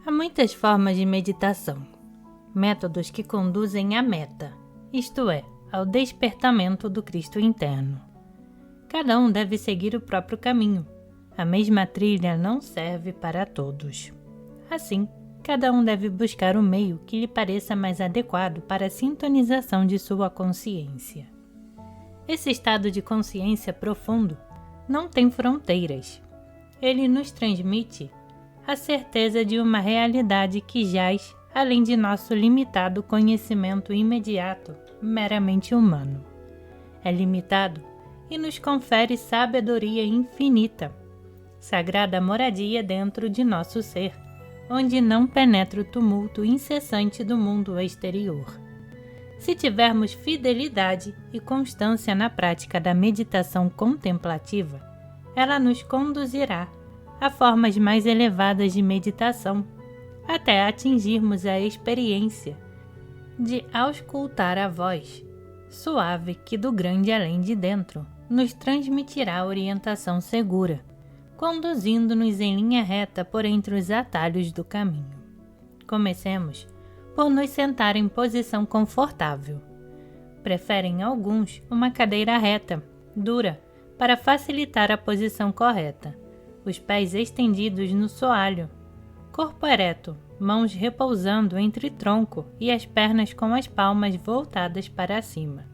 Há muitas formas de meditação, métodos que conduzem à meta, isto é, ao despertamento do Cristo interno. Cada um deve seguir o próprio caminho. A mesma trilha não serve para todos. Assim, cada um deve buscar o meio que lhe pareça mais adequado para a sintonização de sua consciência. Esse estado de consciência profundo não tem fronteiras. Ele nos transmite a certeza de uma realidade que jaz além de nosso limitado conhecimento imediato, meramente humano. É limitado e nos confere sabedoria infinita, sagrada moradia dentro de nosso ser, onde não penetra o tumulto incessante do mundo exterior. Se tivermos fidelidade e constância na prática da meditação contemplativa, ela nos conduzirá a formas mais elevadas de meditação, até atingirmos a experiência de auscultar a voz suave que do grande além de dentro nos transmitirá orientação segura, conduzindo-nos em linha reta por entre os atalhos do caminho. Comecemos por nos sentar em posição confortável. Preferem alguns uma cadeira reta, dura, para facilitar a posição correta, os pés estendidos no soalho, corpo ereto, mãos repousando entre tronco e as pernas com as palmas voltadas para cima.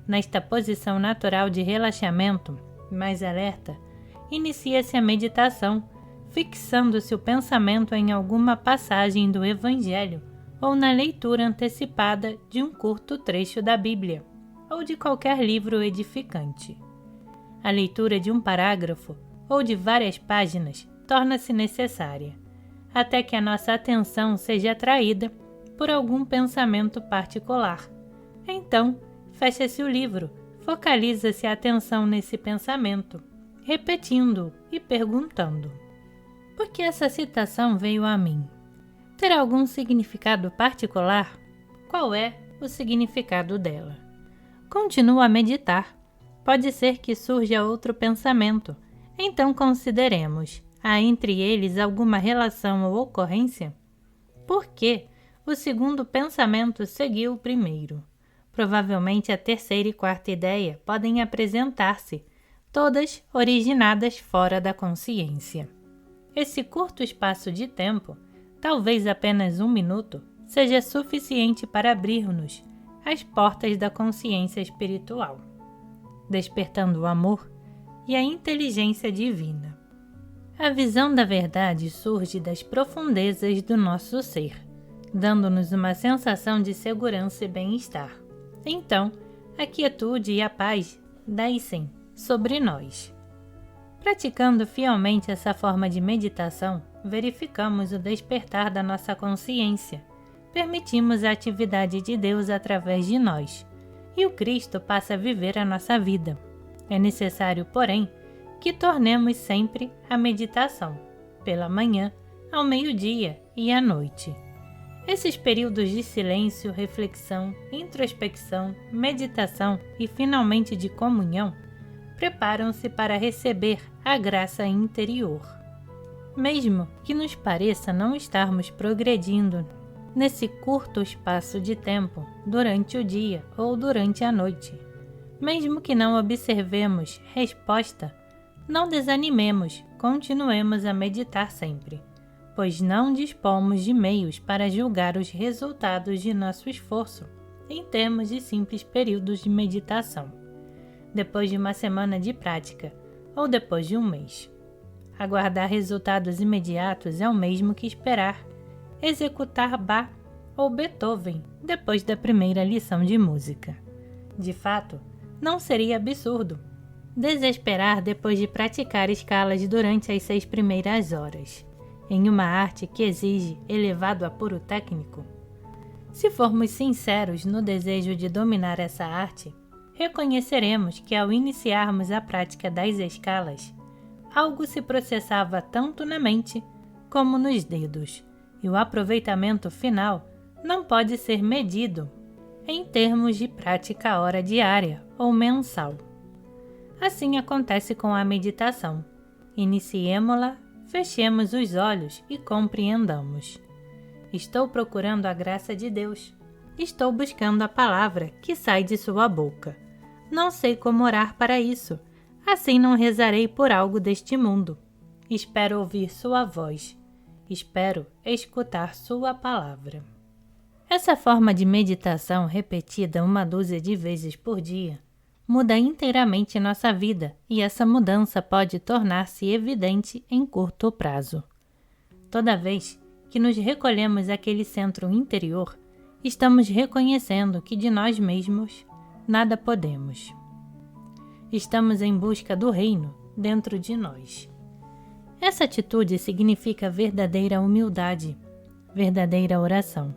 Nesta posição natural de relaxamento, mais alerta, inicia-se a meditação, fixando-se o pensamento em alguma passagem do Evangelho ou na leitura antecipada de um curto trecho da Bíblia ou de qualquer livro edificante. A leitura de um parágrafo ou de várias páginas torna-se necessária, até que a nossa atenção seja atraída por algum pensamento particular. Então, fecha-se o livro, focaliza-se a atenção nesse pensamento, repetindo-o e perguntando: por que essa citação veio a mim? Terá algum significado particular? Qual é o significado dela? Continua a meditar. Pode ser que surja outro pensamento, então consideremos: há entre eles alguma relação ou ocorrência? Por que o segundo pensamento seguiu o primeiro? Provavelmente a terceira e quarta ideia podem apresentar-se, todas originadas fora da consciência. Esse curto espaço de tempo, talvez apenas 1 minuto, seja suficiente para abrir-nos as portas da consciência espiritual, despertando o amor e a inteligência divina. A visão da verdade surge das profundezas do nosso ser, dando-nos uma sensação de segurança e bem-estar. Então, a quietude e a paz descem sobre nós. Praticando fielmente essa forma de meditação, verificamos o despertar da nossa consciência, permitimos a atividade de Deus através de nós, e o Cristo passa a viver a nossa vida. É necessário, porém, que tornemos sempre a meditação, pela manhã, ao meio-dia e à noite. Esses períodos de silêncio, reflexão, introspecção, meditação e finalmente de comunhão preparam-se para receber a graça interior. Mesmo que nos pareça não estarmos progredindo nesse curto espaço de tempo durante o dia ou durante a noite, mesmo que não observemos resposta, não desanimemos, continuemos a meditar sempre, pois não dispomos de meios para julgar os resultados de nosso esforço em termos de simples períodos de meditação, depois de uma semana de prática ou depois de um mês. Aguardar resultados imediatos é o mesmo que esperar executar Bach ou Beethoven depois da primeira lição de música. De fato, não seria absurdo desesperar depois de praticar escalas durante as 6 primeiras horas, em uma arte que exige elevado apuro técnico? Se formos sinceros no desejo de dominar essa arte, reconheceremos que ao iniciarmos a prática das escalas, algo se processava tanto na mente como nos dedos, e o aproveitamento final não pode ser medido em termos de prática hora diária ou mensal. Assim acontece com a meditação. Iniciemo-la, fechemos os olhos e compreendamos. Estou procurando a graça de Deus. Estou buscando a palavra que sai de sua boca. Não sei como orar para isso. Assim não rezarei por algo deste mundo. Espero ouvir sua voz. Espero escutar sua palavra. Essa forma de meditação repetida 1 dúzia de vezes por dia muda inteiramente nossa vida e essa mudança pode tornar-se evidente em curto prazo. Toda vez que nos recolhemos àquele centro interior, estamos reconhecendo que de nós mesmos nada podemos. Estamos em busca do reino dentro de nós. Essa atitude significa verdadeira humildade, verdadeira oração,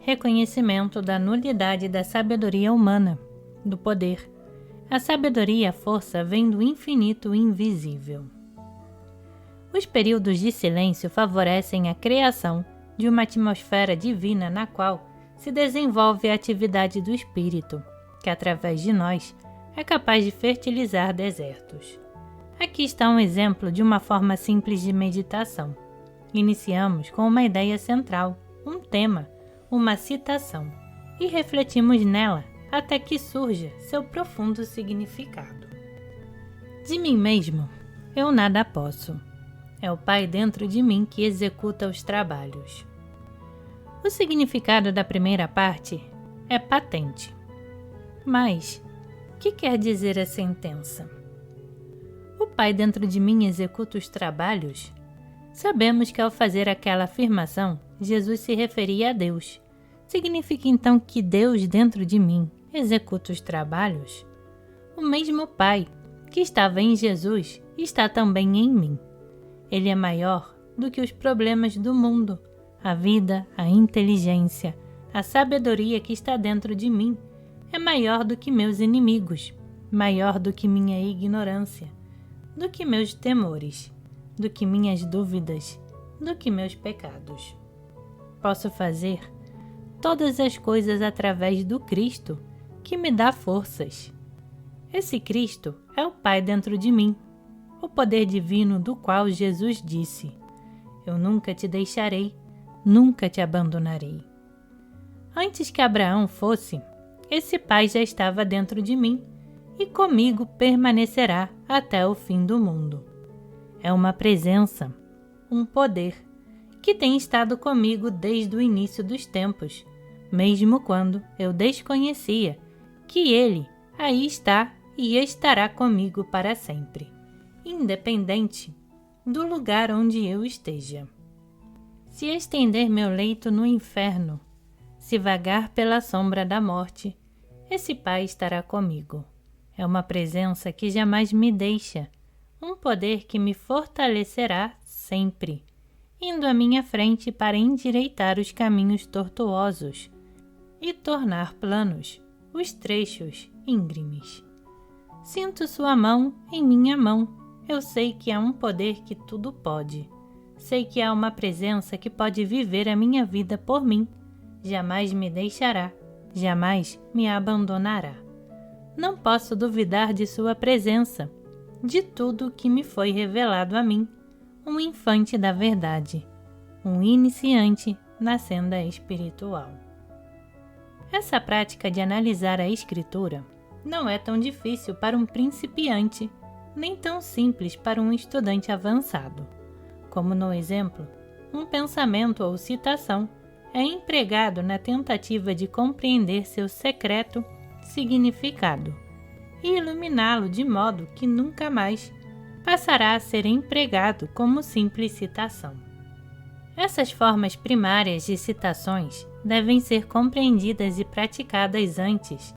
reconhecimento da nulidade da sabedoria humana, do poder. A sabedoria e a força vêm do infinito invisível. Os períodos de silêncio favorecem a criação de uma atmosfera divina na qual se desenvolve a atividade do Espírito, que através de nós é capaz de fertilizar desertos. Aqui está um exemplo de uma forma simples de meditação. Iniciamos com uma ideia central, um tema, uma citação, e refletimos nela até que surja seu profundo significado. De mim mesmo, eu nada posso. É o Pai dentro de mim que executa os trabalhos. O significado da primeira parte é patente. Mas, o que quer dizer a sentença? O Pai dentro de mim executa os trabalhos? Sabemos que ao fazer aquela afirmação, Jesus se referia a Deus. Significa então que Deus dentro de mim executa os trabalhos? O mesmo Pai que estava em Jesus está também em mim. Ele é maior do que os problemas do mundo, a vida, a inteligência, a sabedoria que está dentro de mim. É maior do que meus inimigos, maior do que minha ignorância, do que meus temores, do que minhas dúvidas, do que meus pecados. Posso fazer todas as coisas através do Cristo, que me dá forças. Esse Cristo é o Pai dentro de mim, o poder divino do qual Jesus disse: Eu nunca te deixarei, nunca te abandonarei. Antes que Abraão fosse, esse Pai já estava dentro de mim e comigo permanecerá até o fim do mundo. É uma presença, um poder, que tem estado comigo desde o início dos tempos, mesmo quando eu desconhecia que Ele aí está e estará comigo para sempre, independente do lugar onde eu esteja. Se estender meu leito no inferno, se vagar pela sombra da morte, esse Pai estará comigo. É uma presença que jamais me deixa, um poder que me fortalecerá sempre, indo à minha frente para endireitar os caminhos tortuosos e tornar planos os trechos íngremes. Sinto sua mão em minha mão. Eu sei que há um poder que tudo pode. Sei que há uma presença que pode viver a minha vida por mim. Jamais me deixará, jamais me abandonará. Não posso duvidar de sua presença, de tudo que me foi revelado a mim, um infante da verdade, um iniciante na senda espiritual. Essa prática de analisar a Escritura não é tão difícil para um principiante, nem tão simples para um estudante avançado. Como no exemplo, um pensamento ou citação é empregado na tentativa de compreender seu secreto significado e iluminá-lo de modo que nunca mais passará a ser empregado como simples citação. Essas formas primárias de citações devem ser compreendidas e praticadas antes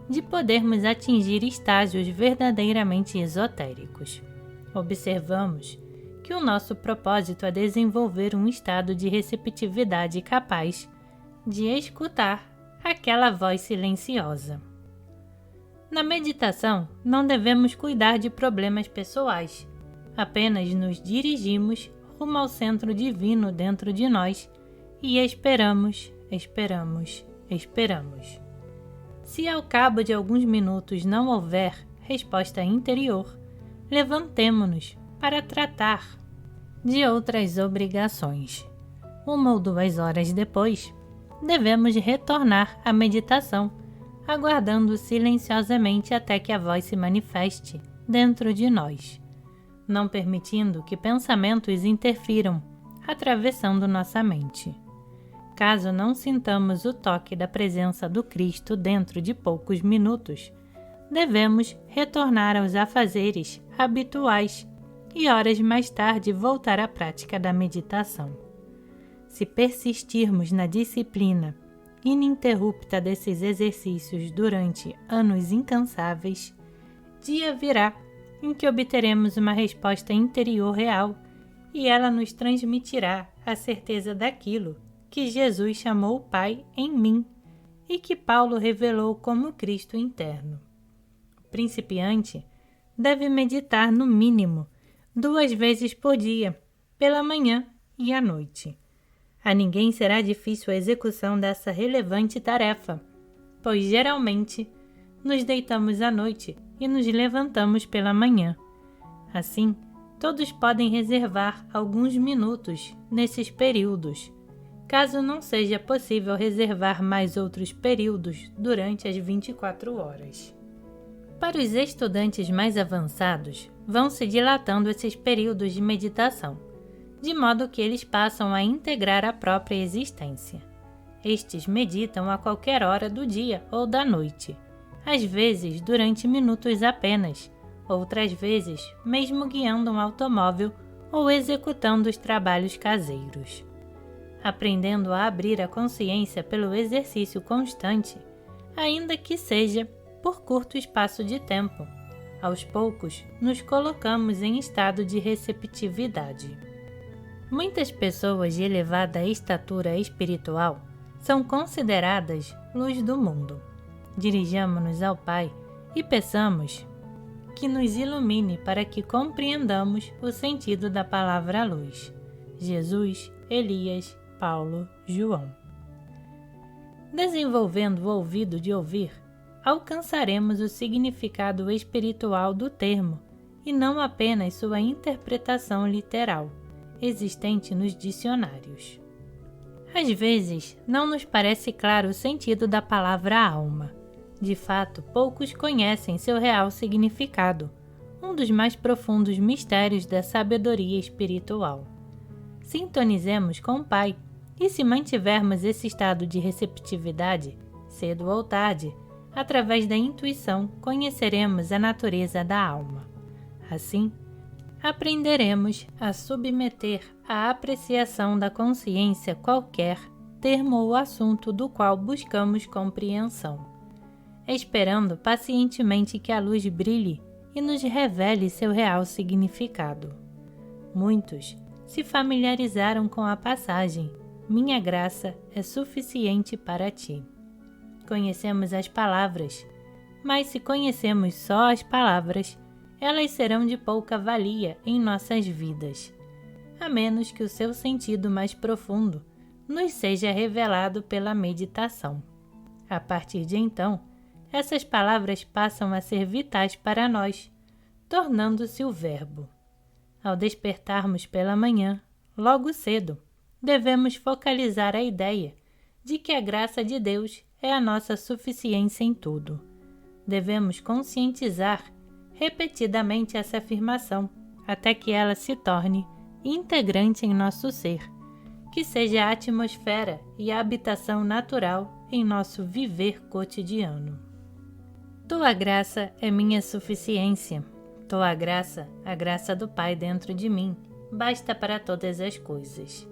de podermos atingir estágios verdadeiramente esotéricos. Observamos que o nosso propósito é desenvolver um estado de receptividade capaz de escutar aquela voz silenciosa. Na meditação, não devemos cuidar de problemas pessoais, apenas nos dirigimos rumo ao centro divino dentro de nós e esperamos, esperamos, esperamos. Se ao cabo de alguns minutos não houver resposta interior, levantemo-nos para tratar de outras obrigações. 1 ou 2 horas depois, devemos retornar à meditação, aguardando silenciosamente até que a voz se manifeste dentro de nós, não permitindo que pensamentos interfiram, atravessando nossa mente. Caso não sintamos o toque da presença do Cristo dentro de poucos minutos, devemos retornar aos afazeres habituais e horas mais tarde voltar à prática da meditação. Se persistirmos na disciplina ininterrupta desses exercícios durante anos incansáveis, dia virá em que obteremos uma resposta interior real e ela nos transmitirá a certeza daquilo que Jesus chamou o Pai em mim e que Paulo revelou como Cristo interno. O principiante deve meditar no mínimo 2 vezes por dia, pela manhã e à noite. A ninguém será difícil a execução dessa relevante tarefa, pois geralmente nos deitamos à noite e nos levantamos pela manhã. Assim, todos podem reservar alguns minutos nesses períodos, caso não seja possível reservar mais outros períodos durante as 24 horas. Para os estudantes mais avançados, vão se dilatando esses períodos de meditação, de modo que eles passam a integrar a própria existência. Estes meditam a qualquer hora do dia ou da noite, às vezes durante minutos apenas, outras vezes mesmo guiando um automóvel ou executando os trabalhos caseiros. Aprendendo a abrir a consciência pelo exercício constante, ainda que seja por curto espaço de tempo, aos poucos nos colocamos em estado de receptividade. Muitas pessoas de elevada estatura espiritual são consideradas luz do mundo. Dirijamo-nos ao Pai e peçamos que nos ilumine para que compreendamos o sentido da palavra luz. Jesus, Elias, Paulo, João. Desenvolvendo o ouvido de ouvir, alcançaremos o significado espiritual do termo e não apenas sua interpretação literal, existente nos dicionários. Às vezes, não nos parece claro o sentido da palavra alma. De fato, poucos conhecem seu real significado, um dos mais profundos mistérios da sabedoria espiritual. Sintonizemos com o Pai e, se mantivermos esse estado de receptividade, cedo ou tarde, através da intuição, conheceremos a natureza da alma. Assim, aprenderemos a submeter à apreciação da consciência qualquer termo ou assunto do qual buscamos compreensão, esperando pacientemente que a luz brilhe e nos revele seu real significado. Muitos se familiarizaram com a passagem "Minha graça é suficiente para ti". Conhecemos as palavras, mas se conhecemos só as palavras, elas serão de pouca valia em nossas vidas, a menos que o seu sentido mais profundo nos seja revelado pela meditação. A partir de então, essas palavras passam a ser vitais para nós, tornando-se o Verbo. Ao despertarmos pela manhã, logo cedo, devemos focalizar a ideia de que a graça de Deus é a nossa suficiência em tudo. Devemos conscientizar repetidamente essa afirmação, até que ela se torne integrante em nosso ser, que seja a atmosfera e a habitação natural em nosso viver cotidiano. Tua graça é minha suficiência. Tua graça, a graça do Pai dentro de mim, basta para todas as coisas.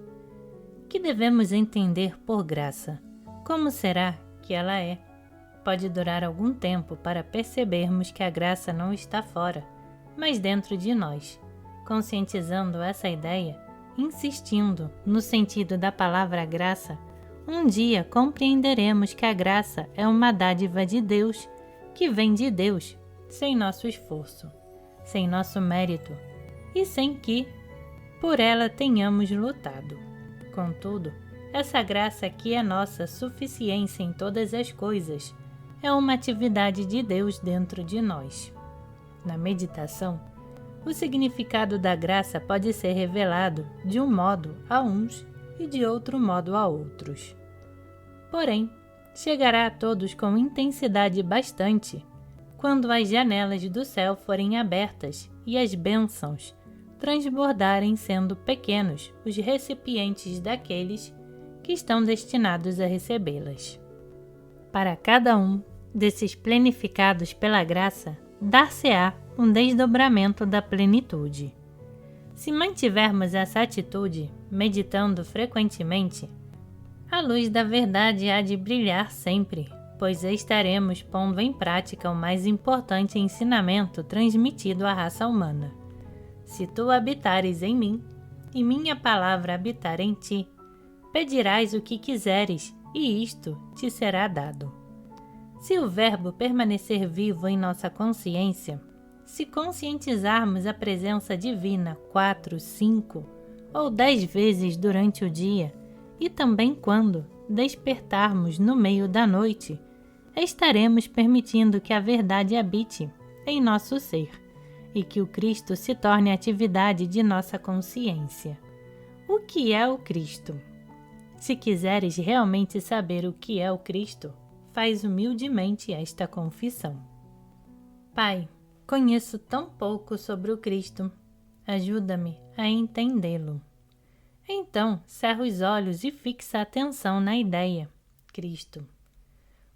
Que devemos entender por graça? Como será que ela é? Pode durar algum tempo para percebermos que a graça não está fora, mas dentro de nós. Conscientizando essa ideia, insistindo no sentido da palavra graça, um dia compreenderemos que a graça é uma dádiva de Deus, que vem de Deus, sem nosso esforço, sem nosso mérito e sem que, por ela, tenhamos lutado. Contudo, essa graça que é nossa suficiência em todas as coisas é uma atividade de Deus dentro de nós. Na meditação, o significado da graça pode ser revelado de um modo a uns e de outro modo a outros. Porém, chegará a todos com intensidade bastante quando as janelas do céu forem abertas e as bênçãos transbordarem, sendo pequenos os recipientes daqueles que estão destinados a recebê-las. Para cada um desses plenificados pela graça, dar-se-á um desdobramento da plenitude. Se mantivermos essa atitude, meditando frequentemente, a luz da verdade há de brilhar sempre, pois estaremos pondo em prática o mais importante ensinamento transmitido à raça humana. Se tu habitares em mim, e minha palavra habitar em ti, pedirás o que quiseres, e isto te será dado. Se o Verbo permanecer vivo em nossa consciência, se conscientizarmos a presença divina 4, 5 ou 10 vezes durante o dia, e também quando despertarmos no meio da noite, estaremos permitindo que a verdade habite em nosso ser e que o Cristo se torne atividade de nossa consciência. O que é o Cristo? Se quiseres realmente saber o que é o Cristo, faz humildemente esta confissão. Pai, conheço tão pouco sobre o Cristo. Ajuda-me a entendê-lo. Então, cerra os olhos e fixa a atenção na ideia, Cristo.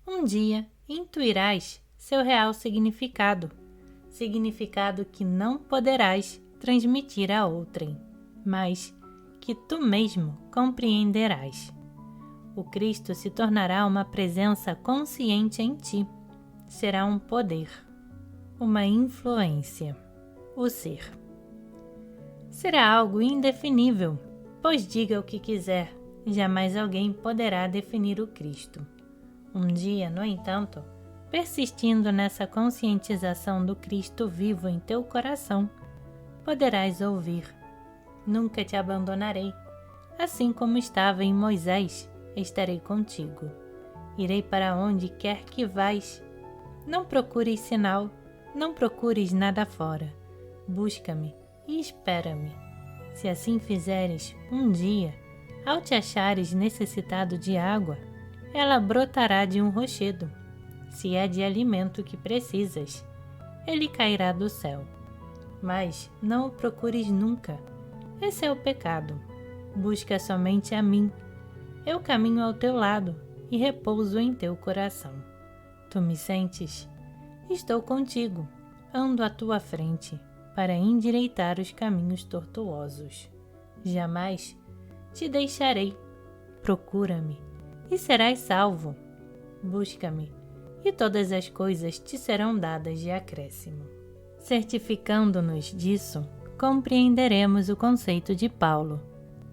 Um dia, intuirás seu real significado, significado que não poderás transmitir a outrem, mas que tu mesmo compreenderás. O Cristo se tornará uma presença consciente em ti, será um poder, uma influência, o ser. Será algo indefinível, pois diga o que quiser, jamais alguém poderá definir o Cristo. Um dia, no entanto, persistindo nessa conscientização do Cristo vivo em teu coração, poderás ouvir: nunca te abandonarei, assim como estava em Moisés, estarei contigo. Irei para onde quer que vás. Não procures sinal, não procures nada fora. Busca-me e espera-me. Se assim fizeres, um dia, ao te achares necessitado de água, ela brotará de um rochedo. Se é de alimento que precisas, ele cairá do céu. Mas não o procures nunca. Esse é o pecado. Busca somente a mim. Eu caminho ao teu lado e repouso em teu coração. Tu me sentes? Estou contigo. Ando à tua frente para endireitar os caminhos tortuosos. Jamais te deixarei. Procura-me e serás salvo. Busca-me e todas as coisas te serão dadas de acréscimo. Certificando-nos disso, compreenderemos o conceito de Paulo.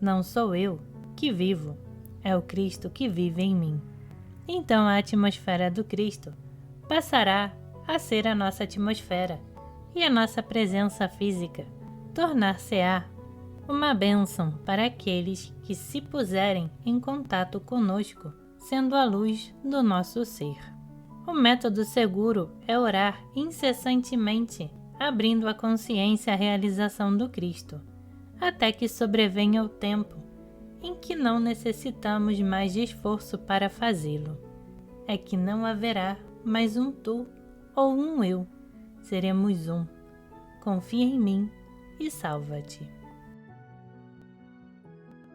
Não sou eu que vivo, é o Cristo que vive em mim. Então a atmosfera do Cristo passará a ser a nossa atmosfera e a nossa presença física tornar-se-á uma bênção para aqueles que se puserem em contato conosco, sendo a luz do nosso ser. O método seguro é orar incessantemente, abrindo a consciência à realização do Cristo, até que sobrevenha o tempo em que não necessitamos mais de esforço para fazê-lo. É que não haverá mais um tu ou um eu, seremos um. Confia em mim e salva-te.